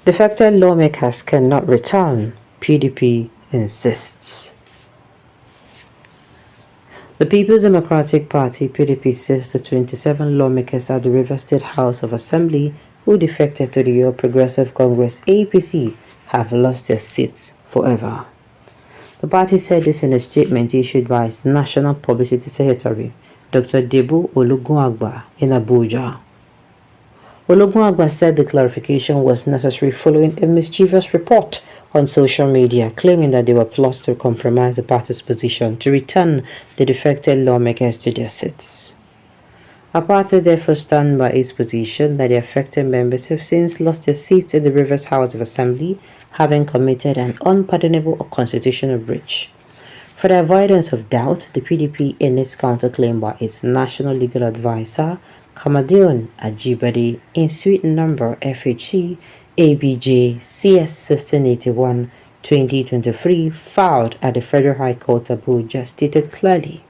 Defected lawmakers cannot return, PDP insists. The People's Democratic Party (PDP) says the 27 lawmakers at the Rivers State House of Assembly who defected to the All Progressive Congress (APC) have lost their seats forever. The party said this in a statement issued by its National Publicity Secretary, Dr. Debo Olugunagba, in Abuja. Olugunagba said the clarification was necessary following a mischievous report on social media claiming that they were plots to compromise the party's position to return the defected lawmakers to their seats. Our party therefore stands by its position that the affected members have since lost their seats in the Rivers House of Assembly, having committed an unpardonable constitutional breach. For the avoidance of doubt, the PDP, in its counterclaim by its national legal advisor, Kamadion Ajibade, in suite number FHC ABJ CS 1681 2023, filed at the Federal High Court Abuja, stated clearly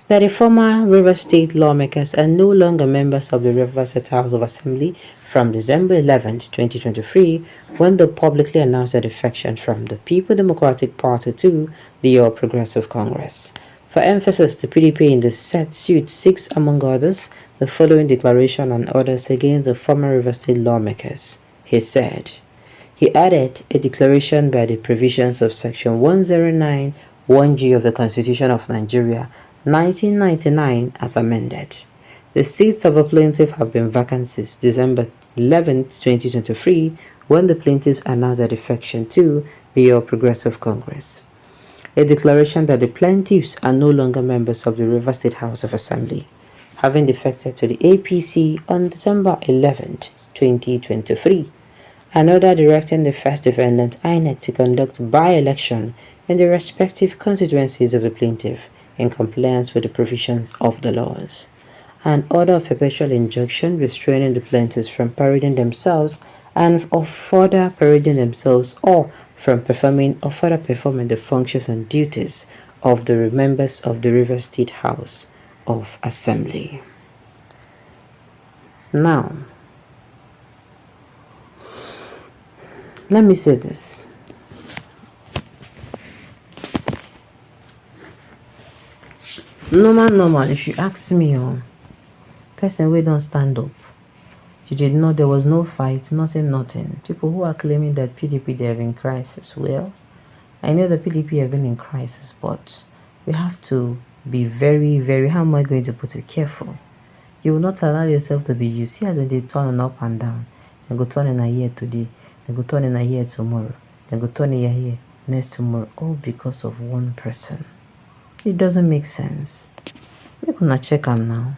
that the former Rivers State lawmakers are no longer members of the Rivers State House of Assembly from December 11, 2023, when they publicly announced their defection from the People Democratic Party to the All Progressive Congress. For emphasis, the PDP in the said suit seeks, among others, the following declaration and orders against the former Rivers State lawmakers. He said. He added a declaration by the provisions of Section 109 1G of the Constitution of Nigeria 1999 as amended. The seats of the plaintiff have been vacant since December 11, 2023, when the plaintiffs announced their defection to the All Progressive Congress. A declaration that the plaintiffs are no longer members of the Rivers State House of Assembly, having defected to the APC on December 11, 2023. An order directing the first defendant, INEC, to conduct by-election in the respective constituencies of the plaintiff in compliance with the provisions of the laws. An order of perpetual injunction restraining the plaintiffs from parading themselves and of further parading themselves or from performing or further performing the functions and duties of the members of the Rivers State House of Assembly. Now, let me say this. Normal, if you ask me, person we don't stand up. You did not, there was no fight, nothing. People who are claiming that PDP, they have been in crisis. Well, I know the PDP have been in crisis, but we have to be very, how am I going to put it, careful. You will not allow yourself to be used. See how they turn up and down. They go turn in a year today. They go turn in a year tomorrow. They go turn in a year next tomorrow. All because of one person. It doesn't make sense. We're gonna check them now.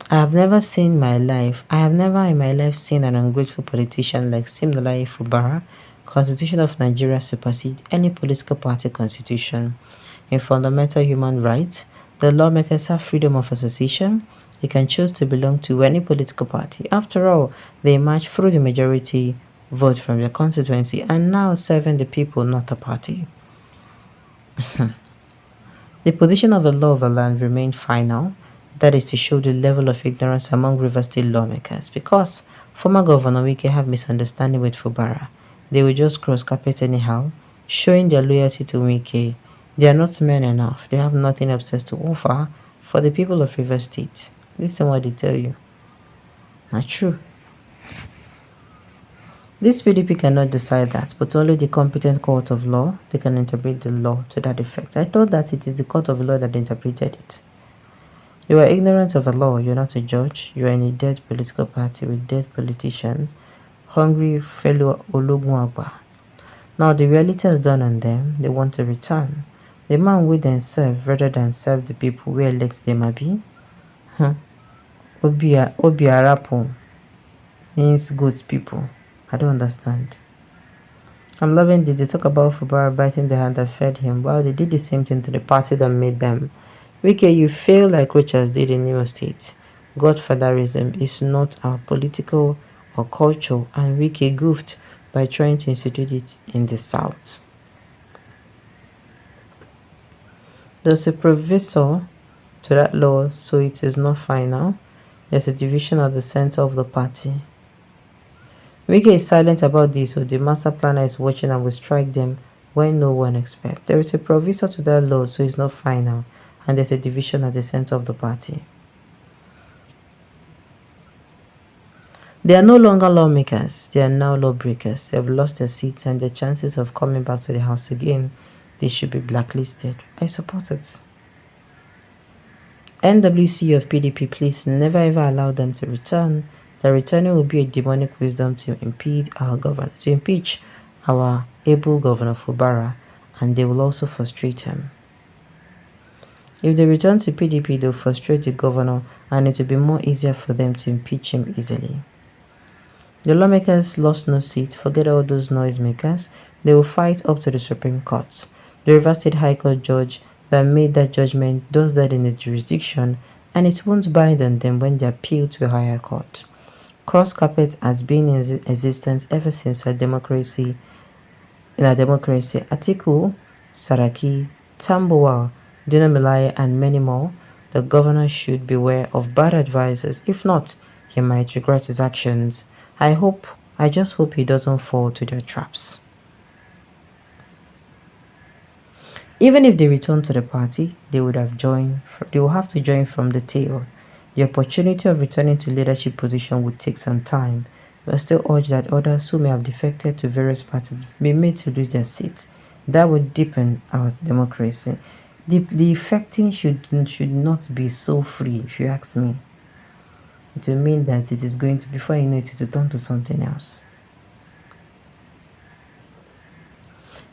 I have never in my life seen an ungrateful politician like Simdalai Fubara. Constitution of Nigeria supersedes any political party constitution. In fundamental human rights, the lawmakers have freedom of association. They can choose to belong to any political party. After all, they emerge through the majority vote from their constituency and now serving the people, not the party. The position of the law of the land remained final. That is to show the level of ignorance among Rivers State lawmakers, because former Governor Wike have misunderstanding with Fubara. They will just cross carpet anyhow, showing their loyalty to Wike. They are not men enough. They have nothing else to offer for the people of Rivers State. Listen what they tell you. Not true. This PDP cannot decide that, but only the competent court of law, they can interpret the law to that effect. I thought that it is the court of law that interpreted it. You are ignorant of the law. You're not a judge. You are in a dead political party with dead politicians, hungry fellow Ologunagba. Now the reality has done on them. They want to return. The man will then serve rather than serve the people who elect them, abi? Obi Arapo means good people. I don't understand. I'm loving this. They talk about Fubara biting the hand that fed him. Well, they did the same thing to the party that made them. Wike, you fail like Richards did in New State. Godfatherism is not our political or culture, and Wike goofed by trying to institute it in the South. There's a proviso to that law, so it is not final. There's a division at the center of the party. Wike is silent about this, so the master planner is watching and will strike them when no one expects. There is a proviso to that law, so it's not final, and there's a division at the center of the party. They are no longer lawmakers, they are now lawbreakers. They have lost their seats and their chances of coming back to the house again. They should be blacklisted. I support it. NWC of PDP, please never ever allow them to return. The returning will be a demonic wisdom to impeach our able governor Fubara, and they will also frustrate him. If they return to PDP, they'll frustrate the governor, and it will be more easier for them to impeach him easily. The lawmakers lost no seat. Forget all those noisemakers. They will fight up to the Supreme Court. The Rivers State High Court judge that made that judgment does that in its jurisdiction, and it won't bind on them when they appeal to a higher court. Cross carpet has been in existence ever since our democracy. In our democracy, Atiku, Saraki, Tambuwal, Dino Melaye, and many more, the governor should beware of bad advisors. If not, he might regret his actions. I just hope he doesn't fall to their traps. Even if they return to the party, they will have to join from the tail. The opportunity of returning to leadership position would take some time, but still urge that others who may have defected to various parties be made to lose their seats. That would deepen our democracy. The defecting should not be so free, if you ask me. It will mean that it is going to, before you know it, to turn to something else.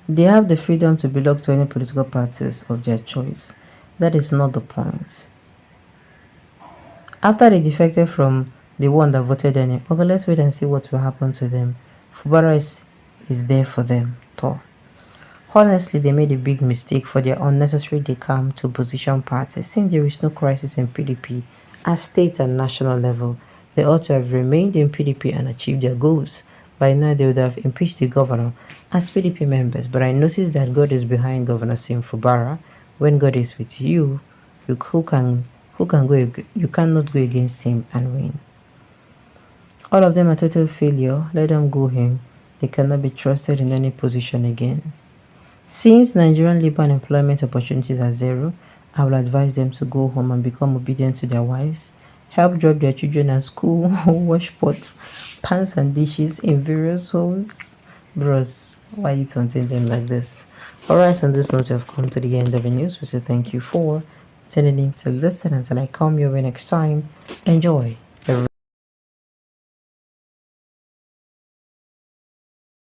They have the freedom to belong to any political parties of their choice. That is not the point. After they defected from the one that voted in him, okay, let's wait and see what will happen to them. Fubara is there for them. Honestly, they made a big mistake for their unnecessary decam to opposition parties. Since there is no crisis in PDP at state and national level, they ought to have remained in PDP and achieved their goals. By now, they would have impeached the governor as PDP members. But I noticed that God is behind Governor Sim Fubara. When God is with you, you cannot go against him and win. All of them are total failure. Let them go him. They cannot be trusted in any position again. Since Nigerian labor and employment opportunities are zero, I will advise them to go home and become obedient to their wives, help drop their children at school, wash pots, pans and dishes in various homes. Bros, why are you taunting them like this? Alright, on this note, we have come to the end of the news. We say thank you for tuning in to listen. Until I come your way next time, enjoy.